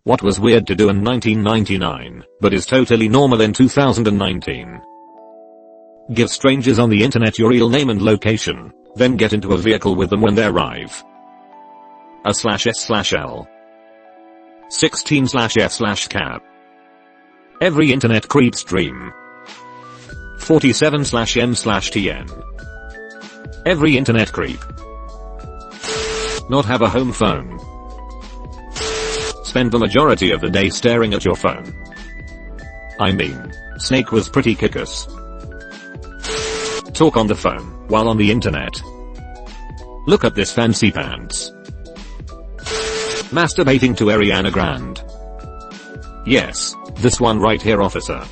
What was weird to do in 1999, but is totally normal in 2019? Give strangers on the internet your real name and location, then get into a vehicle with them when they arrive. A/S/L 16/F/cap. Every internet creep's dream. 47/M/TN. Every internet creep. Not have a home phone. Spend the majority of the day staring at your phone. I mean, Snake was pretty kick-ass. Talk on the phone while on the internet. Look at this fancy pants. Masturbating to Ariana Grande. Yes, this one right here, officer.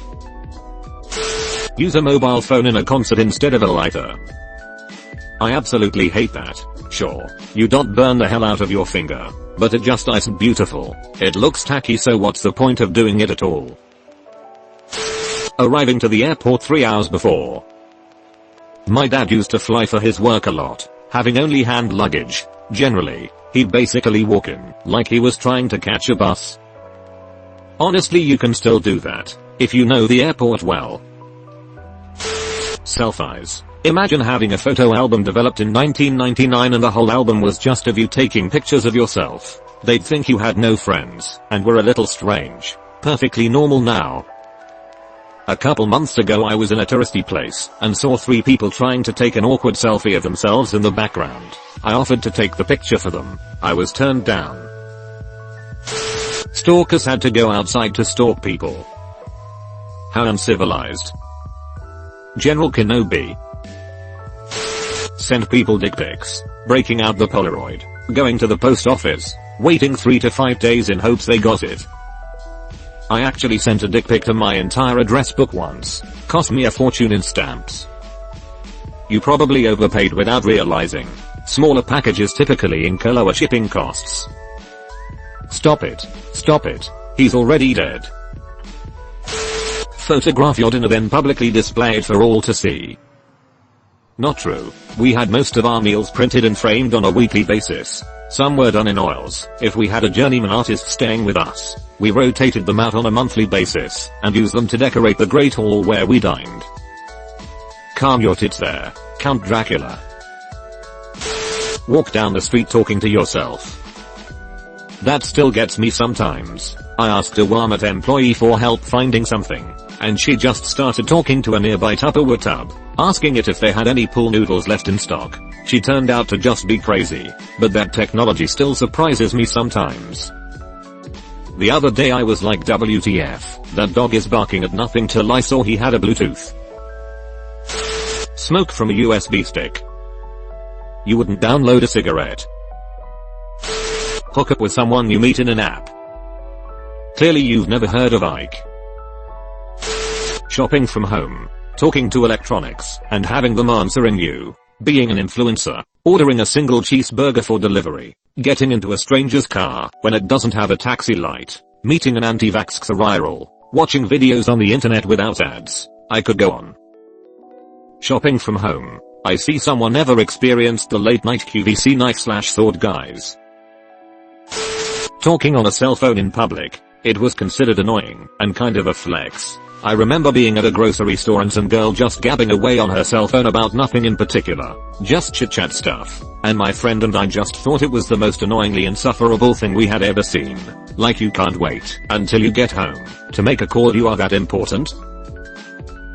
Use a mobile phone in a concert instead of a lighter. I absolutely hate that. Sure, you don't burn the hell out of your finger, but it just isn't beautiful. It looks tacky, so what's the point of doing it at all? Arriving to the airport 3 hours before. My dad used to fly for his work a lot, having only hand luggage. Generally, he'd basically walk in like he was trying to catch a bus. Honestly, you can still do that if you know the airport well. Selfies. Imagine having a photo album developed in 1999 and the whole album was just of you taking pictures of yourself. They'd think you had no friends and were a little strange. Perfectly normal now. A couple months ago I was in a touristy place and saw 3 people trying to take an awkward selfie of themselves in the background. I offered to take the picture for them. I was turned down. Stalkers had to go outside to stalk people. How uncivilized. General Kenobi. Send people dick pics. Breaking out the Polaroid. Going to the post office. Waiting 3 to 5 days in hopes they got it. I actually sent a dick pic to my entire address book once. Cost me a fortune in stamps. You probably overpaid without realizing. Smaller packages typically incur lower shipping costs. Stop it. Stop it. He's already dead. Photograph your dinner then publicly display it for all to see. Not true. We had most of our meals printed and framed on a weekly basis. Some were done in oils. If we had a journeyman artist staying with us, we rotated them out on a monthly basis and used them to decorate the Great Hall where we dined. Calm your tits there, Count Dracula. Walk down the street talking to yourself. That still gets me sometimes. I asked a Walmart employee for help finding something, and she just started talking to a nearby Tupperware tub, asking it if they had any pool noodles left in stock. She turned out to just be crazy, but that technology still surprises me sometimes. The other day I was like, WTF, that dog is barking at nothing, till I saw he had a Bluetooth. Smoke from a USB stick. You wouldn't download a cigarette. Hook up with someone you meet in an app. Clearly you've never heard of Ike. Shopping from home. Talking to electronics and having them answering you. Being an influencer. Ordering a single cheeseburger for delivery. Getting into a stranger's car when it doesn't have a taxi light. Meeting an anti-vaxxer viral. Watching videos on the internet without ads. I could go on. Shopping from home. I see someone never experienced the late night QVC knife/sword guys. Talking on a cell phone in public. It was considered annoying and kind of a flex. I remember being at a grocery store and some girl just gabbing away on her cell phone about nothing in particular. Just chit chat stuff. And my friend and I just thought it was the most annoyingly insufferable thing we had ever seen. Like, you can't wait until you get home to make a call. You are that important?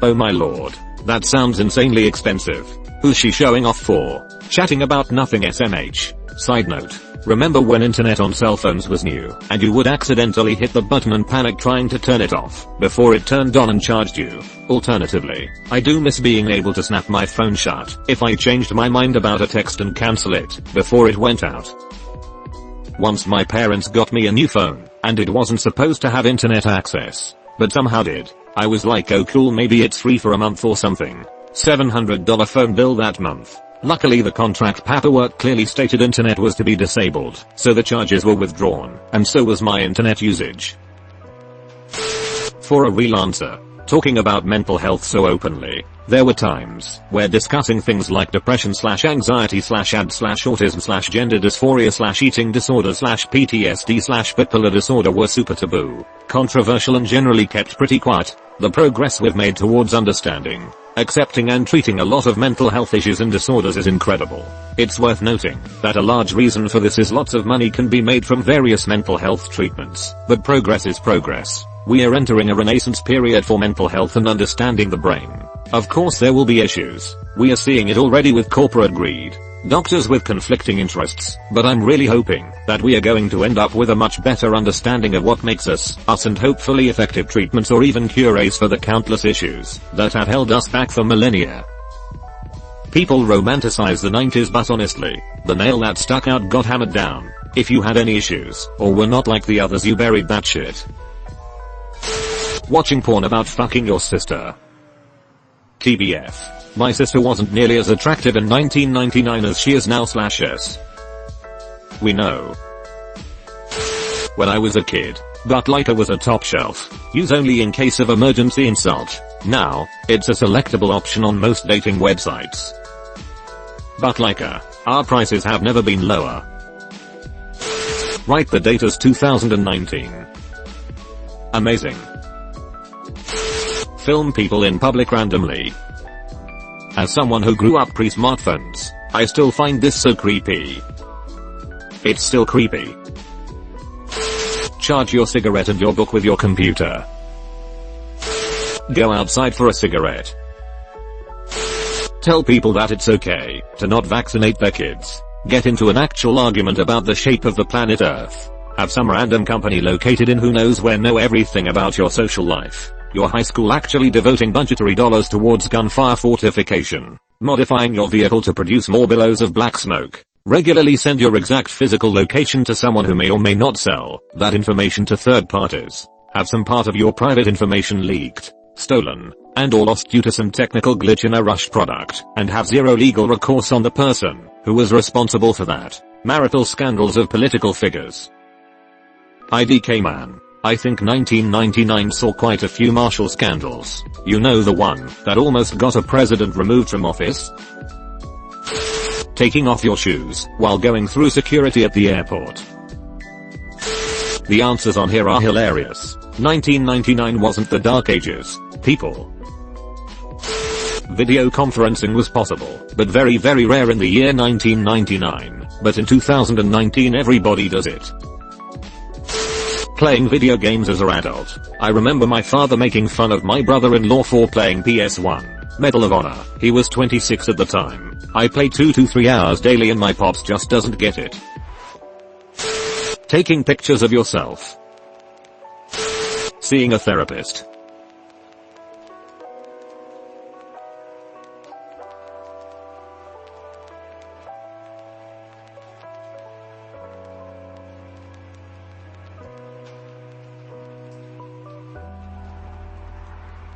Oh my lord. That sounds insanely expensive. Who's she showing off for? Chatting about nothing SMH. Side note. Remember when internet on cell phones was new and you would accidentally hit the button and panic trying to turn it off before it turned on and charged you? Alternatively, I do miss being able to snap my phone shut if I changed my mind about a text and cancel it before it went out. Once my parents got me a new phone and it wasn't supposed to have internet access, but somehow did. I was like, oh cool, maybe it's free for a month or something. $700 phone bill that month. Luckily the contract paperwork clearly stated internet was to be disabled, so the charges were withdrawn, and so was my internet usage. For a real answer, talking about mental health so openly. There were times where discussing things like depression / anxiety / AD / autism / gender dysphoria / eating disorder / PTSD / bipolar disorder were super taboo, controversial and generally kept pretty quiet. The progress we've made towards understanding, accepting and treating a lot of mental health issues and disorders is incredible. It's worth noting that a large reason for this is lots of money can be made from various mental health treatments, but progress is progress. We are entering a renaissance period for mental health and understanding the brain. Of course there will be issues. We are seeing it already with corporate greed, doctors with conflicting interests, but I'm really hoping that we are going to end up with a much better understanding of what makes us and hopefully effective treatments or even cures for the countless issues that have held us back for millennia. People romanticize the 90s, but honestly, the nail that stuck out got hammered down. If you had any issues, or were not like the others, you buried that shit. Watching porn about fucking your sister. TBF. My sister wasn't nearly as attractive in 1999 as she is now /s. We know. When I was a kid, Butt Liker was a top shelf, use only in case of emergency insult. Now, it's a selectable option on most dating websites. Butt Liker, our prices have never been lower. Right, the date is 2019. Amazing. Film people in public randomly. As someone who grew up pre-smartphones, I still find this so creepy. It's still creepy. Charge your cigarette and your book with your computer. Go outside for a cigarette. Tell people that it's okay to not vaccinate their kids. Get into an actual argument about the shape of the planet Earth. Have some random company located in who knows where know everything about your social life. Your high school actually devoting budgetary dollars towards gunfire fortification. Modifying your vehicle to produce more billows of black smoke. Regularly send your exact physical location to someone who may or may not sell that information to third parties. Have some part of your private information leaked, stolen, and or lost due to some technical glitch in a rush product, and have zero legal recourse on the person who was responsible for that. Marital scandals of political figures. IDK man. I think 1999 saw quite a few Marshall scandals. You know, the one that almost got a president removed from office? Taking off your shoes while going through security at the airport. The answers on here are hilarious. 1999 wasn't the dark ages, people. Video conferencing was possible, but very rare in the year 1999. But in 2019 everybody does it. Playing video games as an adult. I remember my father making fun of my brother-in-law for playing PS1, Medal of Honor. He was 26 at the time. I play 2 to 3 hours daily and my pops just doesn't get it. Taking pictures of yourself. Seeing a therapist.